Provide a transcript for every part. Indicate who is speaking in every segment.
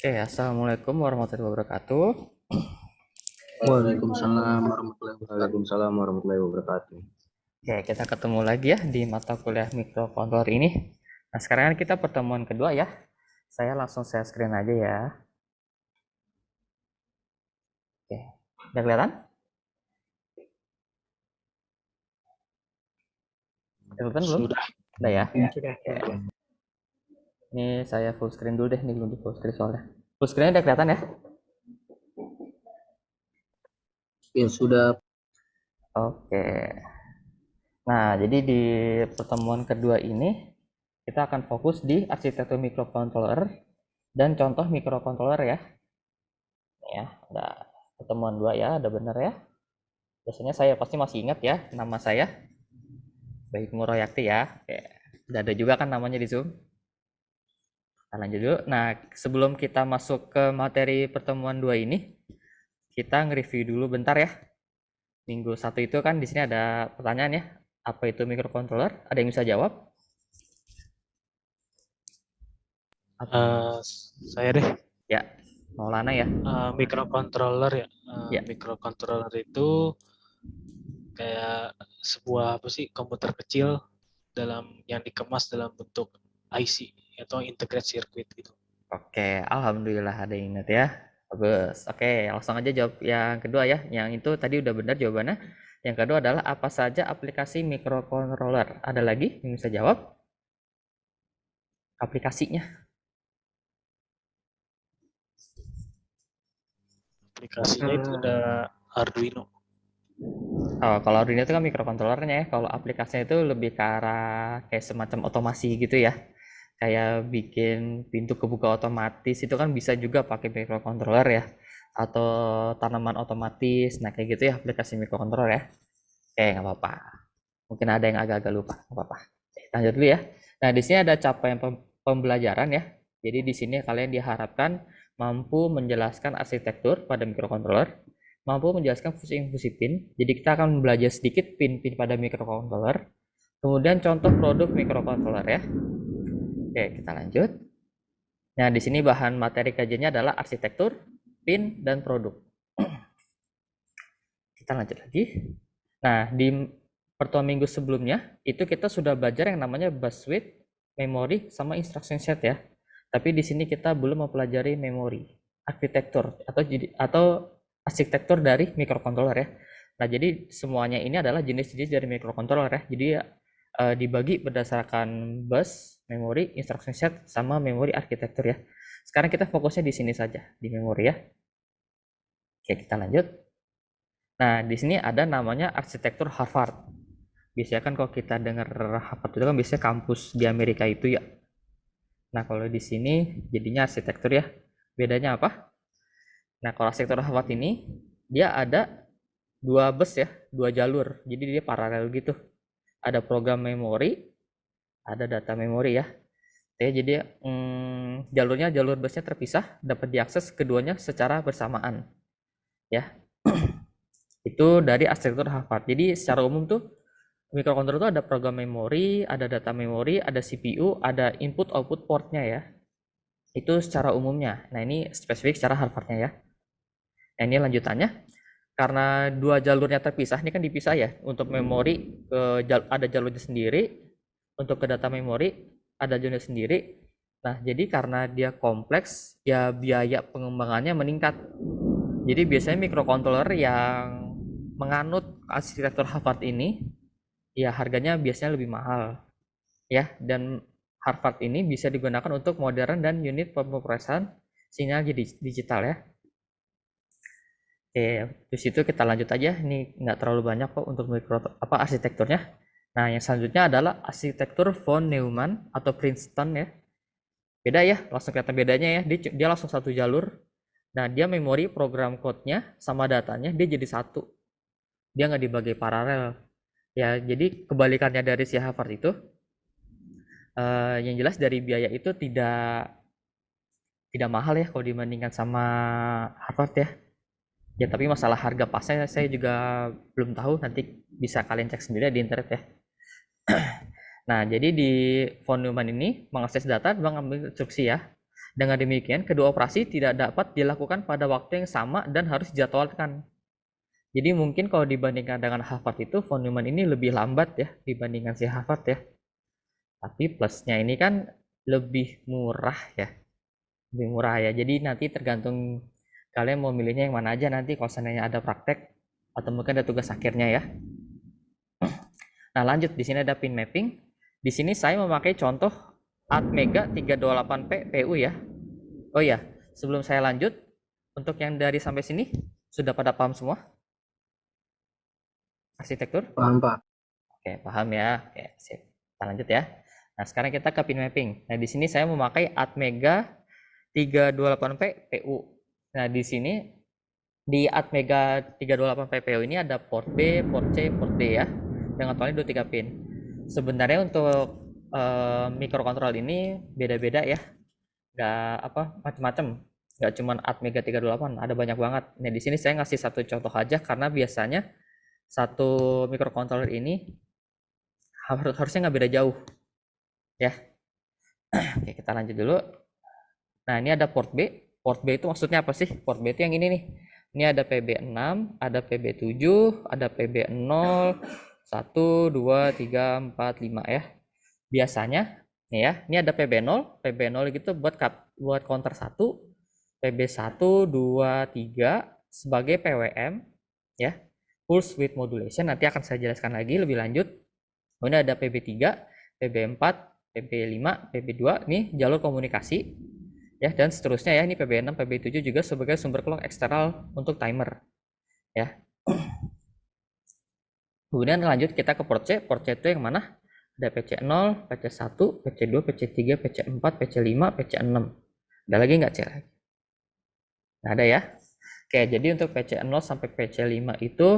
Speaker 1: Oke, assalamualaikum warahmatullahi wabarakatuh.
Speaker 2: Waalaikumsalam warahmatullahi wabarakatuh.
Speaker 1: Oke, kita ketemu lagi ya di mata kuliah mikrokontroler ini. Nah, sekarang kan kita pertemuan kedua ya. Saya langsung share screen aja ya. Oke, udah kelihatan? Udah kelihatan belum?
Speaker 2: Sudah.
Speaker 1: Udah ya?
Speaker 2: Sudah.
Speaker 1: Oke. Ini saya full screen dulu deh, ini belum di full screen soalnya. Full screen udah kelihatan ya?
Speaker 2: Ya sudah.
Speaker 1: Oke. Nah, jadi di pertemuan kedua ini kita akan fokus di arsitektur mikrokontroler dan contoh mikrokontroler ya. Ya, ada pertemuan dua ya, ada benar ya. Biasanya saya pasti masih ingat ya nama saya. Baik Muroyakti ya. Oke. Udah ada juga kan namanya di Zoom. Kita lanjut dulu. Nah, sebelum kita masuk ke materi pertemuan dua ini, kita nge-review dulu bentar ya. Minggu satu itu kan di sini ada pertanyaan ya. Apa itu microcontroller? Ada yang bisa jawab?
Speaker 2: Saya deh.
Speaker 1: Ya, Maulana ya.
Speaker 2: Microcontroller ya.
Speaker 1: Ya.
Speaker 2: Microcontroller itu kayak sebuah komputer kecil yang dikemas dalam bentuk IC atau integrated circuit gitu.
Speaker 1: Oke, alhamdulillah ada yang ingat ya. Bagus. Oke, langsung aja jawab yang kedua ya. Yang itu tadi udah benar jawabannya. Yang kedua adalah apa saja aplikasi microcontroller? Ada lagi yang bisa jawab? Aplikasinya.
Speaker 2: Aplikasinya itu ada Arduino.
Speaker 1: Oh, kalau Arduino itu kan microcontrollernya ya. Kalau aplikasinya itu lebih ke arah kayak semacam otomasi gitu ya. Kayak bikin pintu kebuka otomatis itu kan bisa juga pakai microcontroller ya. Atau tanaman otomatis. Nah, kayak gitu ya aplikasi microcontroller ya. Oke, nggak apa-apa. Mungkin ada yang agak-agak lupa, nggak apa-apa. Lanjut dulu ya. Nah, di sini ada capaian pembelajaran ya. Jadi di sini kalian diharapkan mampu menjelaskan arsitektur pada microcontroller, mampu menjelaskan fungsi-fungsi pin. Jadi kita akan belajar sedikit pin-pin pada microcontroller, kemudian contoh produk microcontroller ya. Oke, kita lanjut. Nah, di sini bahan materi kajiannya adalah arsitektur, pin, dan produk. Kita lanjut lagi. Nah, di pertemuan minggu sebelumnya itu kita sudah belajar yang namanya bus width, memori, sama instruction set ya. Tapi di sini kita belum mempelajari memori, arsitektur atau arsitektur dari microcontroller ya. Nah, jadi semuanya ini adalah jenis-jenis dari microcontroller ya. Jadi dibagi berdasarkan bus, memori, instruction set, sama memori arsitektur ya. Sekarang kita fokusnya di sini saja, di memori ya. Oke, kita lanjut. Nah, di sini ada namanya arsitektur Harvard. Biasanya kan kalau kita dengar Harvard itu kan biasanya kampus di Amerika itu ya. Nah, kalau di sini jadinya arsitektur ya. Bedanya apa? Nah, kalau arsitektur Harvard ini dia ada dua bus ya, dua jalur. Jadi dia paralel gitu. Ada program memori, ada data memori ya. Jadi jalur busnya terpisah, dapat diakses keduanya secara bersamaan. Ya. Itu dari arsitektur Harvard. Jadi secara umum tuh microcontroller itu ada program memori, ada data memori, ada CPU, ada input output portnya ya. Itu secara umumnya. Nah, ini spesifik secara Harvardnya ya. Nah, ini lanjutannya. Karena dua jalurnya terpisah, ini kan dipisah ya. Untuk memori ada jalurnya sendiri, untuk ke data memori ada jalurnya sendiri. Nah, jadi karena dia kompleks, ya biaya pengembangannya meningkat. Jadi biasanya microcontroller yang menganut arsitektur Harvard ini ya harganya biasanya lebih mahal ya, dan Harvard ini bisa digunakan untuk modern dan unit pemrosesan sinyal digital ya. Oke, di situ kita lanjut aja, ini nggak terlalu banyak kok untuk arsitekturnya. Nah, yang selanjutnya adalah arsitektur von Neumann atau Princeton ya. Beda ya, langsung kelihatan bedanya ya, dia langsung satu jalur. Nah, dia memori program code-nya sama datanya dia jadi satu, dia nggak dibagi paralel ya. Jadi kebalikannya dari si Harvard itu, yang jelas dari biaya itu tidak mahal ya kalau dibandingkan sama Harvard ya. Ya, tapi masalah harga pasnya saya juga belum tahu, nanti bisa kalian cek sendiri di internet ya. Nah, jadi di von Neumann ini mengakses data, mengambil instruksi ya. Dengan demikian, kedua operasi tidak dapat dilakukan pada waktu yang sama dan harus dijadwalkan. Jadi mungkin kalau dibandingkan dengan Harvard itu, von Neumann ini lebih lambat ya dibandingkan si Harvard ya. Tapi plusnya ini kan lebih murah ya. Lebih murah ya. Jadi nanti tergantung kalian mau milihnya yang mana aja nanti kalau seandainya ada praktek atau mungkin ada tugas akhirnya ya. Nah, lanjut di sini ada pin mapping. Di sini saya memakai contoh Atmega 328P PU ya. Oh iya, sebelum saya lanjut, untuk yang dari sampai sini sudah pada paham semua? Arsitektur?
Speaker 3: Paham, Pak.
Speaker 1: Oke, paham ya. Oke, sip. Kita lanjut ya. Nah, sekarang kita ke pin mapping. Nah, di sini saya memakai Atmega 328P PU. Nah, di sini di Atmega 328P PU ini ada port B, port C, port D ya. Dengan totalnya 23 pin. Sebenarnya untuk microcontroller ini beda-beda ya. Nggak apa macam-macam. Nggak cuma Atmega 328, ada banyak banget. Nah, di sini saya ngasih satu contoh aja karena biasanya satu microcontroller ini harusnya nggak beda jauh ya. Oke, kita lanjut dulu. Nah, ini ada port B. Port B itu maksudnya apa sih? Port B itu yang ini nih. Ini ada PB6, ada PB7, ada PB0, 1, 2, 3, 4, 5 ya. Biasanya nih ya, ini ada PB0, PB0 gitu buat counter 1, PB1, 2, 3 sebagai PWM ya. Pulse width modulation, nanti akan saya jelaskan lagi lebih lanjut. Kemudian ada PB3, PB4, PB5, PB2, ini jalur komunikasi ya, dan seterusnya ya. Ini PB6, PB7 juga sebagai sumber clock eksternal untuk timer ya. Kemudian lanjut kita ke port C. Port C itu yang mana? Ada PC0, PC1, PC2, PC3, PC4, PC5, PC6. Ada lagi nggak C lagi? Nggak ada ya. Oke, jadi untuk PC0 sampai PC5 itu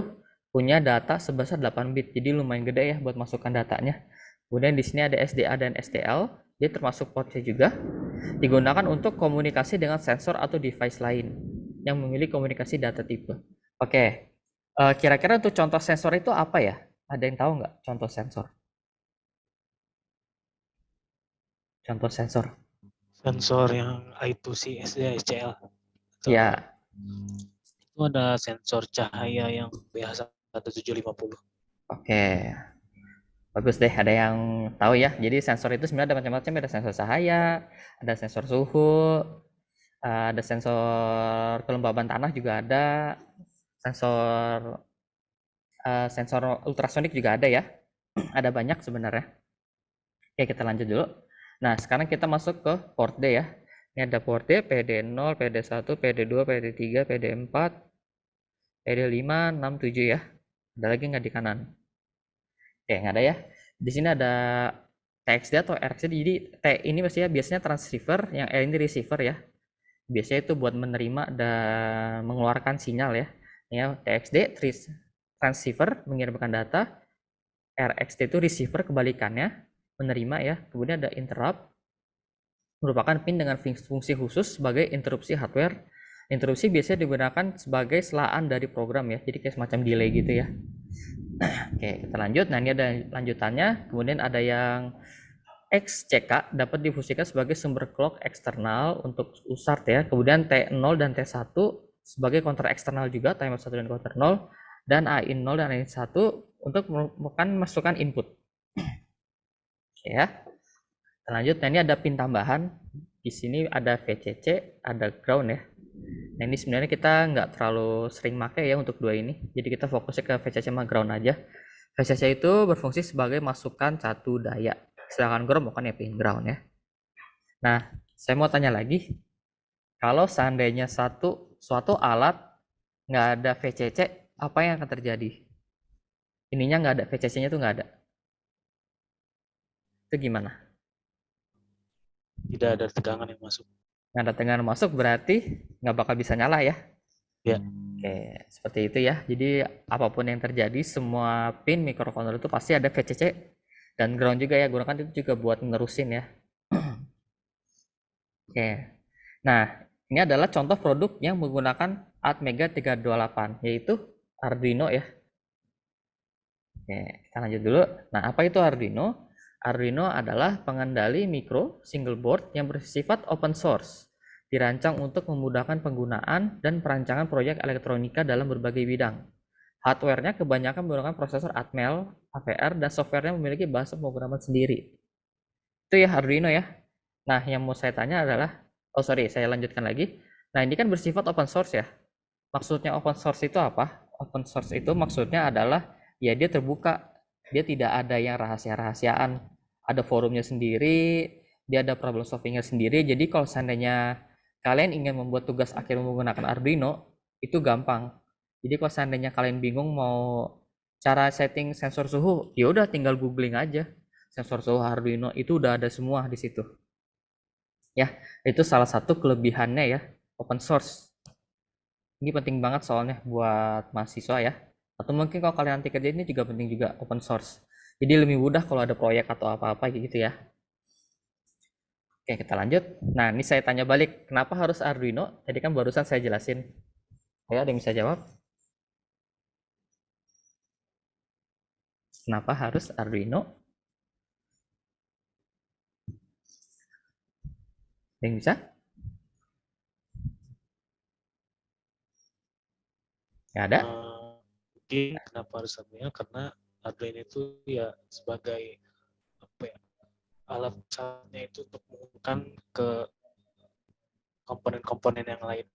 Speaker 1: punya data sebesar 8 bit. Jadi lumayan gede ya buat masukkan datanya. Kemudian di sini ada SDA dan STL. Dia termasuk port C juga. Digunakan untuk komunikasi dengan sensor atau device lain yang memiliki komunikasi data tipe. Oke, kira-kira untuk contoh sensor itu apa ya? Ada yang tahu nggak contoh sensor? Contoh sensor.
Speaker 2: Sensor yang I2C, SDA, SCL.
Speaker 1: Ya,
Speaker 2: Itu ada sensor cahaya yang BH1750.
Speaker 1: oke. Bagus deh, ada yang tahu ya. Jadi sensor itu sebenarnya ada macam-macam. Ada sensor cahaya, ada sensor suhu, ada sensor kelembaban tanah juga ada, sensor ultrasonik juga ada ya. Ada banyak sebenarnya. Oke, kita lanjut dulu. Nah, sekarang kita masuk ke port D ya. Ini ada port D, PD0, PD1, PD2, PD3, PD4, PD5, 6, 7 ya. Ada lagi nggak di kanan? Oke, nggak ada ya. Di sini ada TXD atau RXD. Jadi T ini biasanya transceiver, yang R ini receiver ya. Biasanya itu buat menerima dan mengeluarkan sinyal ya. Ya, TXD transceiver mengirimkan data, RXD itu receiver kebalikannya menerima ya. Kemudian ada interrupt, merupakan pin dengan fungsi khusus sebagai interupsi hardware. Interupsi biasanya digunakan sebagai selaan dari program ya, jadi kayak semacam delay gitu ya. Oke, kita lanjut. Nah, ini ada lanjutannya. Kemudian ada yang XCK dapat difungsikan sebagai sumber clock eksternal untuk USART ya. Kemudian T0 dan T1 sebagai counter eksternal juga, timer 1 dan counter 0, dan AIN 0 dan AIN 1 untuk masukkan input. Oke ya. Kita lanjut. Nah, ini ada pin tambahan. Di sini ada VCC, ada ground ya. Nah, ini sebenarnya kita nggak terlalu sering pakai ya untuk dua ini. Jadi kita fokusnya ke VCC sama ground aja. VCC itu berfungsi sebagai masukan satu daya. Sedangkan ground bukan ya pin ground ya. Nah, saya mau tanya lagi. Kalau seandainya suatu alat nggak ada VCC, apa yang akan terjadi? Ininya nggak ada, VCC-nya tuh nggak ada. Itu gimana?
Speaker 2: Tidak ada tegangan yang masuk.
Speaker 1: Nggak ada tegangan masuk berarti nggak bakal bisa nyala ya?
Speaker 2: Ya.
Speaker 1: Oke, seperti itu ya. Jadi apapun yang terjadi, semua pin microcontroller itu pasti ada VCC dan ground juga ya. Gunakan itu juga buat nerusin ya. Oke. Nah, ini adalah contoh produk yang menggunakan Atmega 328, yaitu Arduino ya. Oke, kita lanjut dulu. Nah, apa itu Arduino? Arduino adalah pengendali mikro single board yang bersifat open source dirancang untuk memudahkan penggunaan dan perancangan proyek elektronika dalam berbagai bidang. Hardware-nya kebanyakan menggunakan prosesor Atmel, AVR, dan software-nya memiliki bahasa pemrograman sendiri. Itu ya Arduino ya. Nah, yang mau saya tanya adalah, saya lanjutkan lagi. Nah, ini kan bersifat open source ya. Maksudnya open source itu apa? Open source itu maksudnya adalah, ya dia terbuka. Dia tidak ada yang rahasia-rahasiaan. Ada forumnya sendiri, dia ada problem solvingnya sendiri. Jadi kalau seandainya kalian ingin membuat tugas akhir menggunakan Arduino, itu gampang. Jadi kalau seandainya kalian bingung mau cara setting sensor suhu, ya udah tinggal googling aja. Sensor suhu Arduino itu udah ada semua di situ. Ya, itu salah satu kelebihannya ya, open source. Ini penting banget soalnya buat mahasiswa ya. Atau mungkin kalau kalian nanti kerja ini juga penting juga open source. Jadi lebih mudah kalau ada proyek atau apa-apa gitu ya. Oke, kita lanjut. Nah, ini saya tanya balik, kenapa harus Arduino? Tadi kan barusan saya jelasin. Ayo, ada yang bisa jawab? Kenapa harus Arduino? Ada yang bisa? Nggak ada?
Speaker 2: Mungkin kenapa harus Arduino, karena Arduino itu ya sebagai apa ya, alat misalnya itu untuk menghubungkan ke komponen-komponen yang lain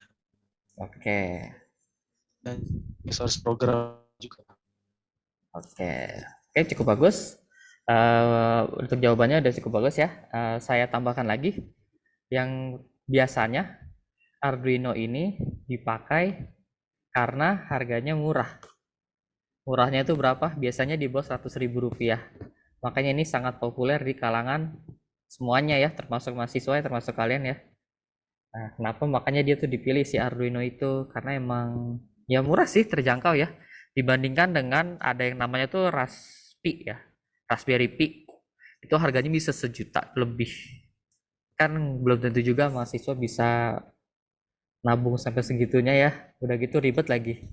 Speaker 1: Oke.
Speaker 2: dan source program juga.
Speaker 1: Oke, cukup bagus. Untuk jawabannya udah cukup bagus ya. Saya tambahkan lagi, yang biasanya Arduino ini dipakai karena harganya murah. Murahnya itu berapa? Biasanya di bawah 100.000 rupiah. Makanya ini sangat populer di kalangan semuanya ya, termasuk mahasiswa ya, termasuk kalian ya. Nah, kenapa makanya dia tuh dipilih si Arduino itu? Karena emang ya murah sih, terjangkau ya. Dibandingkan dengan ada yang namanya tuh Raspi ya. Raspberry Pi. Itu harganya bisa 1 juta lebih. Kan belum tentu juga mahasiswa bisa nabung sampai segitunya ya. Udah gitu ribet lagi.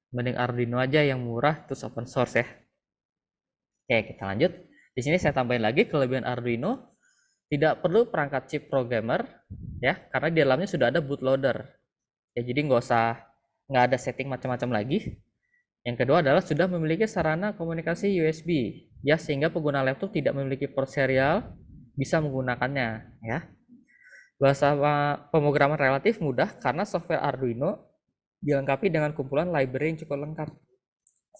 Speaker 1: Mending Arduino aja yang murah terus open source ya. Oke, kita lanjut. Di sini saya tambahin lagi kelebihan Arduino, tidak perlu perangkat chip programmer ya, karena di dalamnya sudah ada bootloader. Ya, jadi nggak ada setting macam-macam lagi. Yang kedua adalah sudah memiliki sarana komunikasi USB ya, sehingga pengguna laptop tidak memiliki port serial bisa menggunakannya ya. Bahasa pemrograman relatif mudah karena software Arduino dilengkapi dengan kumpulan library yang cukup lengkap.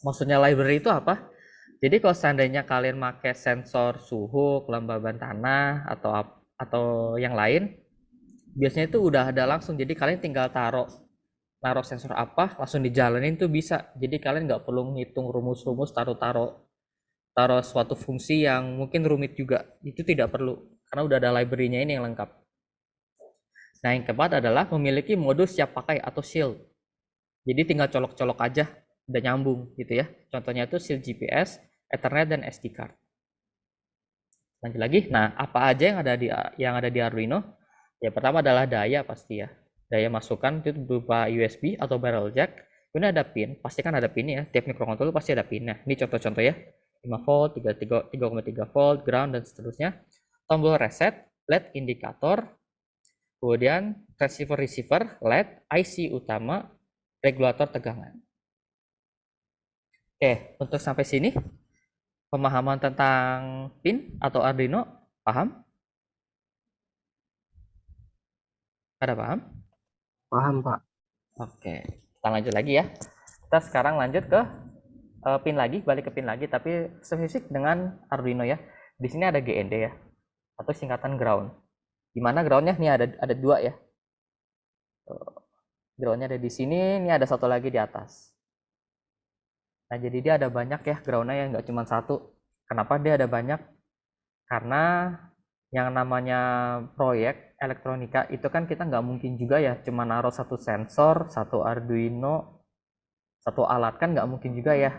Speaker 1: Maksudnya library itu apa? Jadi kalau seandainya kalian pakai sensor suhu, kelembaban tanah atau yang lain, biasanya itu udah ada langsung. Jadi kalian tinggal taruh sensor apa, langsung dijalanin tuh bisa. Jadi kalian nggak perlu ngitung rumus-rumus, taruh suatu fungsi yang mungkin rumit juga. Itu tidak perlu karena udah ada library-nya ini yang lengkap. Nah, yang keempat adalah memiliki mode siap pakai atau shield. Jadi tinggal colok-colok aja, udah nyambung gitu ya. Contohnya itu shield GPS, Ethernet, dan SD card. Lanjut lagi. Nah, apa aja yang ada di Arduino? Ya, pertama adalah daya pasti ya. Daya masukan itu berupa USB atau barrel jack. Ini ada pin, pasti kan ada pin ya. Tiap microcontroller pasti ada pinnya. Ini contoh-contoh ya. 5 volt, 3,3 volt, ground, dan seterusnya. Tombol reset, LED indikator, kemudian receiver, LED, IC utama, regulator tegangan. Oke, untuk sampai sini pemahaman tentang pin atau Arduino paham? Ada paham?
Speaker 3: Paham, Pak.
Speaker 1: Oke, kita lanjut lagi ya. Kita sekarang lanjut ke pin lagi, balik ke pin lagi, tapi spesifik dengan Arduino ya. Di sini ada GND ya, atau singkatan ground. Dimana groundnya nih ada dua ya. Groundnya ada di sini, ini ada satu lagi di atas. Nah, jadi dia ada banyak ya groundnya ya, nggak cuma satu. Kenapa dia ada banyak? Karena yang namanya proyek elektronika itu kan kita nggak mungkin juga ya cuma naruh satu sensor, satu Arduino, satu alat, kan nggak mungkin juga ya.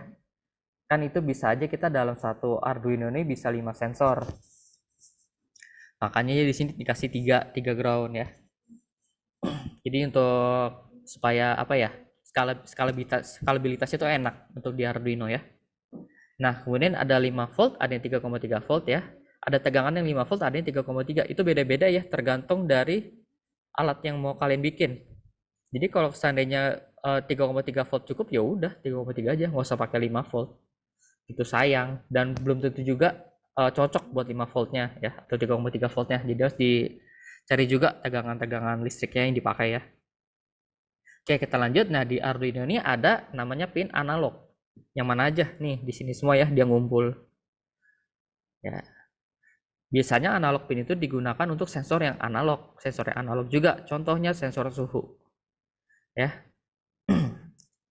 Speaker 1: Kan itu bisa aja kita dalam satu Arduino ini bisa 5 sensor. Makanya di sini dikasih 3 ground ya. Jadi untuk supaya apa ya, skalabilitasnya itu enak untuk di Arduino ya. Nah, kemudian ada 5 volt, ada yang 3,3 volt ya. Ada tegangan yang 5 volt, ada yang 3,3. Itu beda-beda ya, tergantung dari alat yang mau kalian bikin. Jadi kalau seandainya 3,3 volt cukup, ya udah 3,3 aja, nggak usah pakai 5 volt. Itu sayang, dan belum tentu juga cocok buat 5 voltnya ya, atau 3,3 voltnya. Jadi harus dicari juga tegangan-tegangan listriknya yang dipakai ya. Oke, kita lanjut. Nah, di Arduino ini ada namanya pin analog. Yang mana aja nih, di sini semua ya, dia ngumpul. Ya. Biasanya analog pin itu digunakan untuk sensor yang analog. Sensor yang analog juga, contohnya sensor suhu. Ya.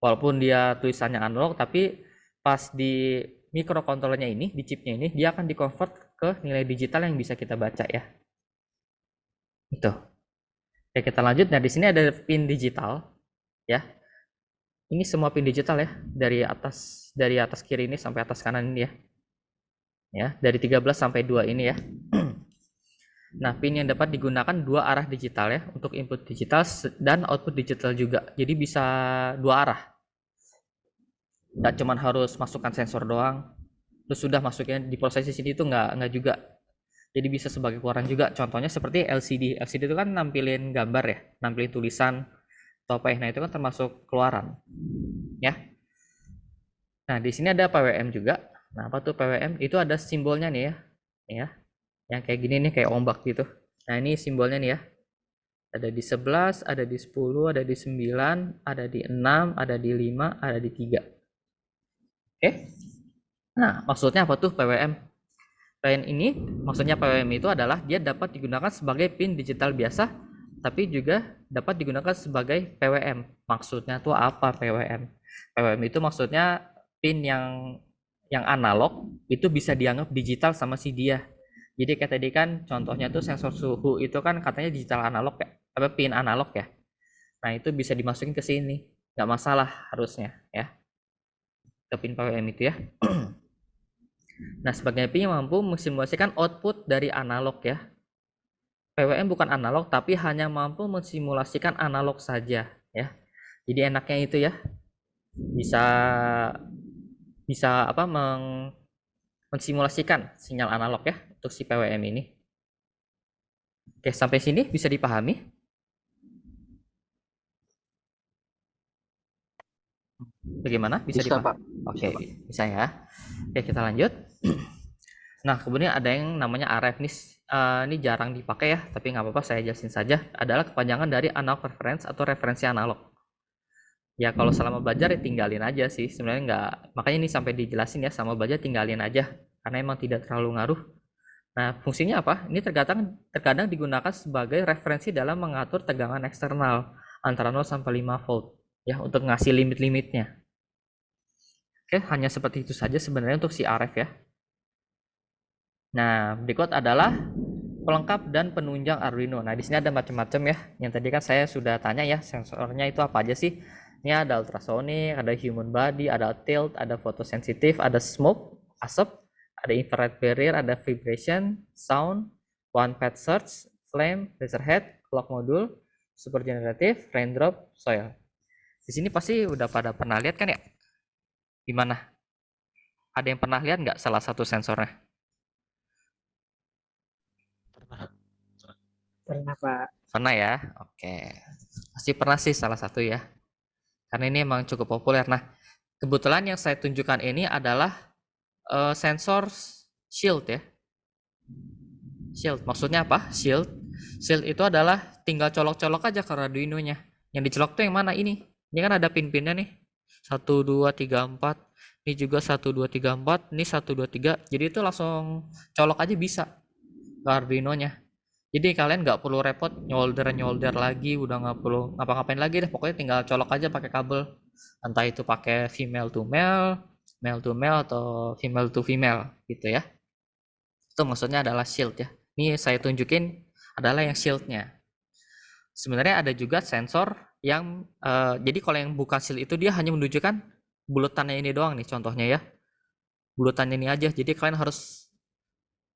Speaker 1: Walaupun dia tulisannya analog, tapi pas di microcontrollernya ini, di chipnya ini, dia akan di-convert ke nilai digital yang bisa kita baca ya. Itu. Oke, kita lanjut. Nah, di sini ada pin digital ya. Ini semua pin digital ya, dari atas kiri ini sampai atas kanan ini ya. Ya, dari 13 sampai 2 ini ya. Nah, pin yang dapat digunakan dua arah digital ya, untuk input digital dan output digital juga. Jadi bisa dua arah. Nggak cuma harus masukkan sensor doang, terus sudah masuknya di proses sini itu nggak juga. Jadi bisa sebagai keluaran juga. Contohnya seperti LCD. LCD itu kan nampilin gambar ya, nampilin tulisan atau apa ya. Nah, itu kan termasuk keluaran. Ya. Nah, di sini ada PWM juga. Nah, apa tuh PWM? Itu ada simbolnya nih ya. Ya. Yang kayak gini nih, kayak ombak gitu. Nah, ini simbolnya nih ya. Ada di 11, ada di 10, ada di 9, ada di 6, ada di 5, ada di 3. Oke. Nah, maksudnya apa tuh PWM? PWM ini, maksudnya PWM itu adalah dia dapat digunakan sebagai pin digital biasa, tapi juga dapat digunakan sebagai PWM. Maksudnya tuh apa PWM? PWM itu maksudnya pin yang analog itu bisa dianggap digital sama si dia. Jadi kayak tadi kan contohnya tuh sensor suhu itu kan katanya digital analog ya, apa pin analog ya. Nah, itu bisa dimasukin ke sini, nggak masalah harusnya ya, ke pin PWM itu ya. Nah, sebagai pin yang mampu mensimulasikan output dari analog ya. PWM bukan analog tapi hanya mampu mensimulasikan analog saja ya. Jadi enaknya itu ya, bisa apa mensimulasikan sinyal analog ya untuk si PWM ini. Oke, sampai sini bisa dipahami? Bagaimana? Bisa
Speaker 3: Bisa,
Speaker 1: dipahami?
Speaker 3: Pak.
Speaker 1: Oke,
Speaker 3: Bisa, Pak.
Speaker 1: bisa ya. Oke, kita lanjut. Nah, kemudian ada yang namanya RF nih. Ini jarang dipakai ya, tapi nggak apa-apa, saya jelasin saja. Adalah kepanjangan dari analog reference atau referensi analog. Ya, kalau selama belajar ya tinggalin aja sih. Sebenarnya nggak, makanya ini sampai dijelasin ya, sama belajar tinggalin aja. Karena emang tidak terlalu ngaruh. Nah, fungsinya apa? Ini terkadang digunakan sebagai referensi dalam mengatur tegangan eksternal antara 0 sampai 5 volt ya, untuk ngasih limit-limitnya. Oke, hanya seperti itu saja sebenarnya untuk si RF ya. Nah, berikut adalah pelengkap dan penunjang Arduino. Nah, di sini ada macam-macam ya. Yang tadi kan saya sudah tanya ya, sensornya itu apa aja sih? Ini ada ultrasonic, ada human body, ada tilt, ada photosensitive, ada smoke, asap, ada infrared barrier, ada vibration, sound, one path search, flame, laser head, clock module, super generative, raindrop, soil. Di sini pasti udah pada pernah lihat kan ya? Gimana? Ada yang pernah lihat nggak salah satu sensornya?
Speaker 3: Pernah, Pak.
Speaker 1: Pernah ya? Oke. Pasti pernah sih salah satu ya. Karena ini emang cukup populer. Nah, kebetulan yang saya tunjukkan ini adalah sensor shield ya. Shield, maksudnya apa? Shield. Shield itu adalah tinggal colok-colok aja ke Arduino-nya. Yang dicolok tuh yang mana ini? Ini kan ada pin-pinnya nih. 1, 2, 3, 4. Ini juga 1, 2, 3, 4. Ini 1, 2, 3. Jadi itu langsung colok aja bisa ke Arduino-nya. Jadi kalian nggak perlu repot nyolder lagi, udah nggak perlu ngapa-ngapain lagi deh. Pokoknya tinggal colok aja pakai kabel. Entah itu pakai female to male, male to male, atau female to female gitu ya. Itu maksudnya adalah shield ya. Ini saya tunjukin adalah yang shieldnya. Sebenarnya ada juga sensor yang jadi kalau yang bukan shield itu dia hanya menunjukkan bulatannya ini doang nih contohnya ya. Bulatannya ini aja. Jadi kalian harus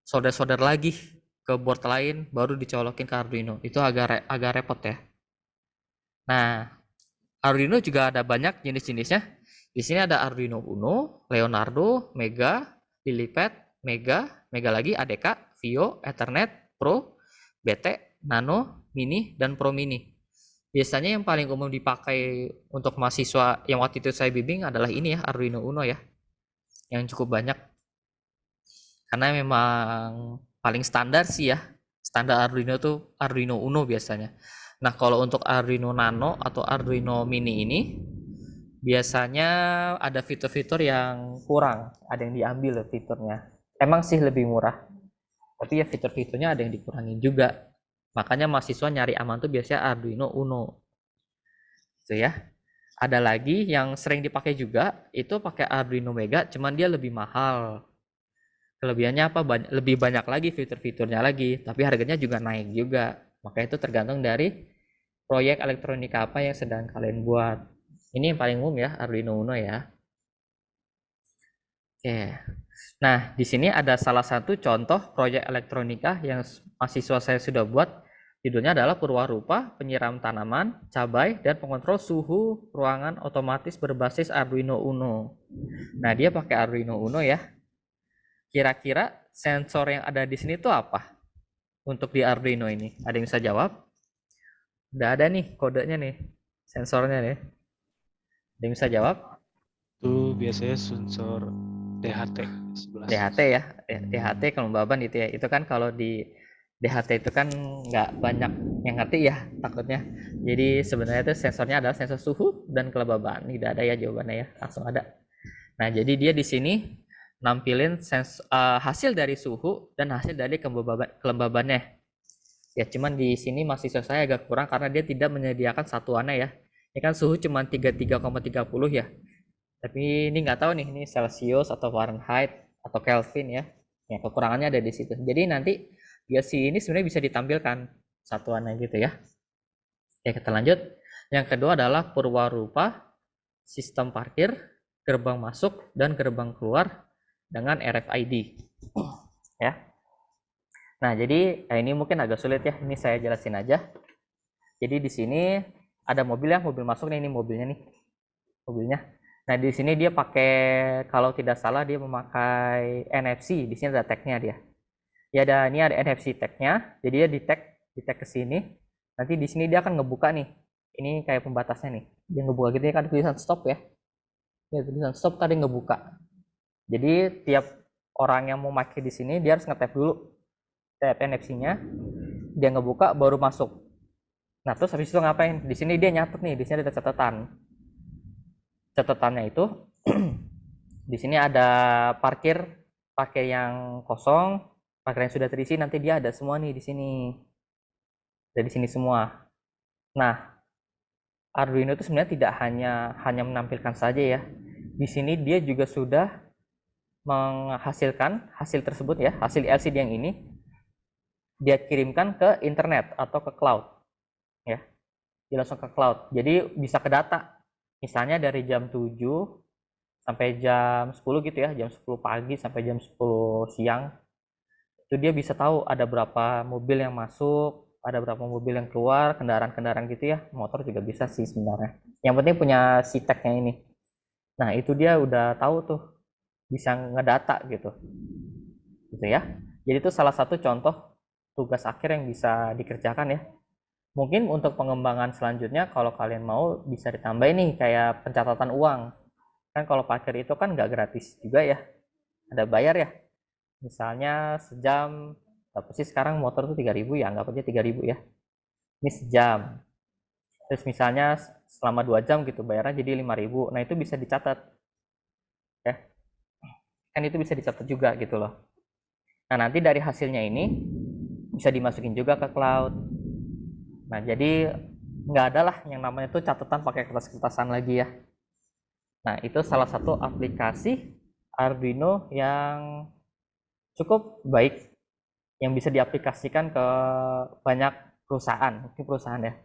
Speaker 1: solder-solder lagi ke board lain baru dicolokin ke Arduino. Itu agak repot ya. Nah, Arduino juga ada banyak jenis-jenisnya. Di sini ada Arduino Uno, Leonardo, Mega, Lilipad, Mega lagi, ADK, Vio, Ethernet, Pro, BT, Nano, Mini, dan Pro Mini. Biasanya yang paling umum dipakai untuk mahasiswa yang waktu itu saya bimbing adalah ini ya, Arduino Uno ya, yang cukup banyak. Karena memang paling standar sih ya, standar Arduino tuh Arduino Uno biasanya. Nah, kalau untuk Arduino Nano atau Arduino Mini ini, biasanya ada fitur-fitur yang kurang, ada yang diambil fiturnya. Emang sih lebih murah, tapi ya fitur-fiturnya ada yang dikurangin juga. Makanya mahasiswa nyari aman tuh biasanya Arduino Uno. Gitu ya. Ada lagi yang sering dipakai juga, itu pakai Arduino Mega, cuman dia lebih mahal. Kelebihannya apa? Lebih banyak lagi fitur-fiturnya lagi, tapi harganya juga naik juga. Makanya itu tergantung dari proyek elektronika apa yang sedang kalian buat. Ini yang paling umum ya, Arduino Uno ya. Oke. Nah, di sini ada salah satu contoh proyek elektronika yang mahasiswa saya sudah buat. Judulnya adalah Purwarupa, penyiram tanaman, cabai, dan pengontrol suhu ruangan otomatis berbasis Arduino Uno. Nah, dia pakai Arduino Uno ya. Kira-kira sensor yang ada di sini tuh apa? Untuk di Arduino ini. Ada yang bisa jawab? Udah ada nih kodenya nih, sensornya nih. Ada yang bisa jawab?
Speaker 2: Itu biasanya sensor DHT 11.
Speaker 1: DHT ya, DHT kelembaban itu ya. Itu kan kalau di DHT itu kan nggak banyak yang ngerti ya takutnya. Jadi sebenarnya itu sensornya adalah sensor suhu dan kelembaban. Tidak ada ya jawabannya ya, langsung ada. Nah, jadi dia di sini nampilin hasil dari suhu dan hasil dari kelembabannya. Ya, cuman di sini mahasiswa saya agak kurang karena dia tidak menyediakan satuannya ya. Ini kan suhu cuma 33,30 ya. Tapi ini nggak tahu nih, ini Celsius atau Fahrenheit atau Kelvin ya. Ya, kekurangannya ada di situ. Jadi nanti si ini sebenarnya bisa ditampilkan satuannya gitu ya. Oke, kita lanjut. Yang kedua adalah Purwarupa, sistem parkir, gerbang masuk dan gerbang keluar dengan RFID. Ya. Nah, jadi ini mungkin agak sulit ya. Ini saya jelasin aja. Jadi di sini ada mobil ya, mobil masuk nih, ini mobilnya nih. Mobilnya. Nah, di sini dia pakai, kalau tidak salah dia memakai NFC. Di sini ada tag-nya dia. Ya, ini ada NFC tag-nya. Jadi dia di tag ke sini. Nanti di sini dia akan ngebuka nih. Ini kayak pembatasnya nih. Dia ngebuka gitu ya, kan tulisan stop ya. Ya, tulisan stop tadi ngebuka. Jadi tiap orang yang mau pakai di sini dia harus ngetap dulu. Tap NFC-nya. Dia ngebuka baru masuk. Nah, terus habis itu ngapain? Di sini dia nyatet nih, di sini ada catatan. Catatannya itu di sini ada parkir yang kosong, parkir yang sudah terisi, nanti dia ada semua nih di sini. Ada di sini semua. Nah, Arduino itu sebenarnya tidak hanya menampilkan saja ya. Di sini dia juga sudah menghasilkan hasil tersebut ya, hasil LCD yang ini dia kirimkan ke internet atau ke cloud ya. Dia langsung ke cloud. Jadi bisa ke data. Misalnya dari jam 7 sampai jam 10 gitu ya, jam 10 pagi sampai jam 10 siang. Itu dia bisa tahu ada berapa mobil yang masuk, ada berapa mobil yang keluar, kendaraan-kendaraan gitu ya. Motor juga bisa sih sebenarnya. Yang penting punya si tag-nya ini. Nah, itu dia udah tahu tuh, bisa ngedata gitu. Gitu ya. Jadi itu salah satu contoh tugas akhir yang bisa dikerjakan ya. Mungkin untuk pengembangan selanjutnya kalau kalian mau bisa ditambahin nih kayak pencatatan uang. Kan kalau parkir itu kan nggak gratis juga ya. Ada bayar ya. Misalnya sejam, apa sih sekarang motor tuh 3.000 ya, anggap aja 3.000 ya. Ini sejam. Terus misalnya selama 2 jam gitu bayarnya jadi 5.000. Nah, itu bisa dicatat. Ya. Kan itu bisa dicatat juga gitu loh. Nah, nanti dari hasilnya ini bisa dimasukin juga ke cloud. Nah, jadi nggak ada lah yang namanya itu catatan pakai kertas-kertasan lagi ya. Nah, itu salah satu aplikasi Arduino yang cukup baik yang bisa diaplikasikan ke banyak perusahaan, mungkin perusahaan ya.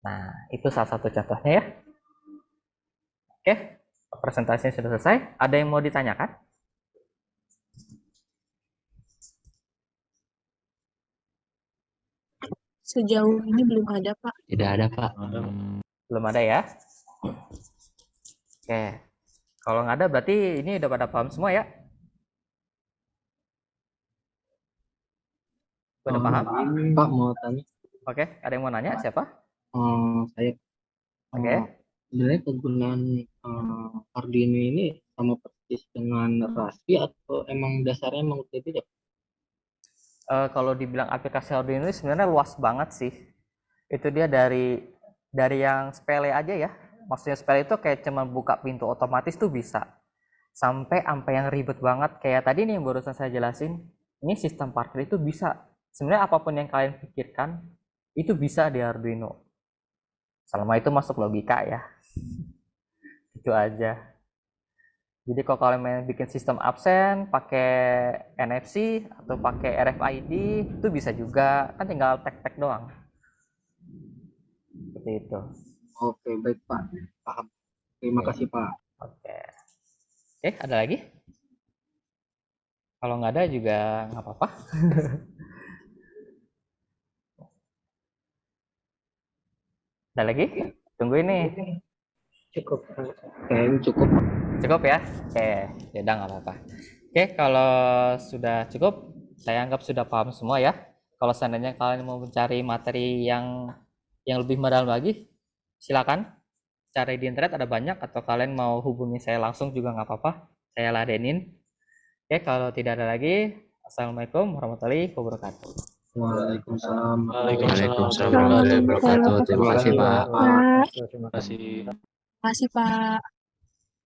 Speaker 1: Nah, itu salah satu contohnya ya. Oke, presentasinya sudah selesai. Ada yang mau ditanyakan?
Speaker 3: Sejauh ini belum ada, Pak.
Speaker 1: Tidak ada, Pak. Belum ada ya? Oke. Kalau nggak ada berarti ini udah pada paham semua ya? Udah paham?
Speaker 4: Pak mau tanya.
Speaker 1: Oke, ada yang mau nanya? Siapa?
Speaker 4: Saya
Speaker 1: Oke.
Speaker 4: sebenarnya kegunaan Arduino ini sama persis dengan Raspberry atau emang dasarnya emang udah beda?
Speaker 1: Kalau dibilang aplikasi Arduino ini sebenarnya luas banget sih. Itu dia dari yang sepele aja ya. Maksudnya sepele itu kayak cuma buka pintu otomatis tuh bisa. Sampai yang ribet banget kayak tadi nih yang barusan saya jelasin. Ini sistem parkir itu bisa. Sebenarnya apapun yang kalian pikirkan itu bisa di Arduino. Selama itu masuk logika ya. Itu aja. Jadi kalau kalian mau bikin sistem absen pakai NFC atau pakai RFID itu bisa juga, kan tinggal tag-tag doang. Seperti itu.
Speaker 4: Oke, baik Pak. Paham. Terima kasih Pak.
Speaker 1: Oke. Oke, ada lagi? Kalau nggak ada juga nggak apa-apa. Ada lagi? Tunggu ini.
Speaker 4: Cukup. Kayaknya cukup.
Speaker 1: Cukup ya? Oke, ya udah nggak apa-apa. Oke, kalau sudah cukup, saya anggap sudah paham semua ya. Kalau seandainya kalian mau mencari materi yang lebih mendalam lagi, silakan cari di internet, ada banyak, atau kalian mau hubungi saya langsung juga nggak apa-apa, saya ladenin. Oke, kalau tidak ada lagi, assalamualaikum warahmatullahi wabarakatuh.
Speaker 4: Waalaikumsalam.
Speaker 2: Waalaikumsalam
Speaker 5: warahmatullahi wabarakatuh. Terima kasih, Pak.
Speaker 3: Pak.
Speaker 2: Terima kasih.
Speaker 3: Makasih Pak.